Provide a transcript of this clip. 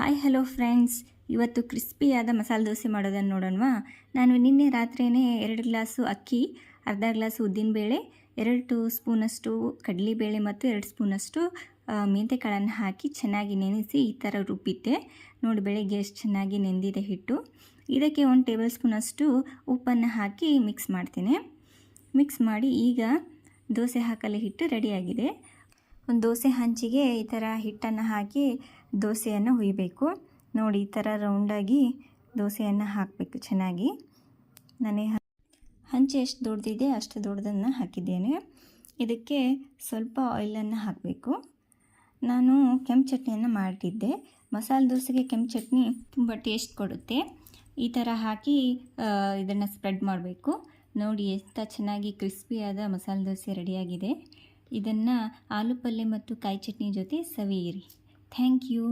Hi hello friends, ಇವತ್ತು ಕ್ರಿಸ್ಪಿಯಾದ ಮಸಾಲೆ ದೋಸೆ ಮಾಡೋದನ್ನು ನೋಡೋಣವಾ. ನಾನು ನಿನ್ನೆ ರಾತ್ರಿಯೇ 2 ಗ್ಲಾಸು ಅಕ್ಕಿ, ಅರ್ಧ ಗ್ಲಾಸು ಉದ್ದಿನಬೇಳೆ, 2 ಸ್ಪೂನಷ್ಟು ಕಡಲೆಬೇಳೆ ಮತ್ತು 2 ಸ್ಪೂನಷ್ಟು ಮೆಂತೆಕಾಳನ್ನು ಹಾಕಿ ಚೆನ್ನಾಗಿ ನೆನೆಸಿ ಈ ಥರ ರುಬ್ಬಿದ್ದೆ. ನೋಡಿ ಬೆಳಗ್ಗೆ ಎಷ್ಟು ಚೆನ್ನಾಗಿ ನೆಂದಿದೆ ಹಿಟ್ಟು. ಇದಕ್ಕೆ 1 ಟೇಬಲ್ ಸ್ಪೂನಷ್ಟು ಉಪ್ಪನ್ನು ಹಾಕಿ ಮಿಕ್ಸ್ ಮಾಡ್ತೀನಿ. ಮಿಕ್ಸ್ ಮಾಡಿ ಈಗ ದೋಸೆ ಹಾಕಲು ಹಿಟ್ಟು ರೆಡಿಯಾಗಿದೆ. ಒಂದು ದೋಸೆ ಹಂಚಿಗೆ ಈ ಥರ ಹಿಟ್ಟನ್ನು ಹಾಕಿ ದೋಸೆಯನ್ನು ಹುಯ್ಬೇಕು. ನೋಡಿ ಈ ಥರ ರೌಂಡಾಗಿ ದೋಸೆಯನ್ನು ಹಾಕಬೇಕು ಚೆನ್ನಾಗಿ. ನಾನು ಹಂಚು ಎಷ್ಟು ದೊಡ್ಡದಿದೆ ಅಷ್ಟು ದೊಡ್ಡದನ್ನು ಹಾಕಿದ್ದೇನೆ. ಇದಕ್ಕೆ ಸ್ವಲ್ಪ ಆಯಿಲನ್ನು ಹಾಕಬೇಕು. ನಾನು ಕೆಂಪು ಚಟ್ನಿಯನ್ನು ಮಾಡಿದ್ದೆ. ಮಸಾಲೆ ದೋಸೆಗೆ ಕೆಂಪು ಚಟ್ನಿ ತುಂಬ ಟೇಸ್ಟ್ ಕೊಡುತ್ತೆ. ಈ ಥರ ಹಾಕಿ ಇದನ್ನು ಸ್ಪ್ರೆಡ್ ಮಾಡಬೇಕು. ನೋಡಿ ಎಷ್ಟು ಚೆನ್ನಾಗಿ ಕ್ರಿಸ್ಪಿಯಾದ ಮಸಾಲೆ ದೋಸೆ ರೆಡಿಯಾಗಿದೆ. ಇದನ್ನು ಆಲೂ ಪಲ್ಯ ಮತ್ತು ಕಾಯಿ ಚಟ್ನಿ ಜೊತೆ ಸವಿಯಿರಿ. Thank you.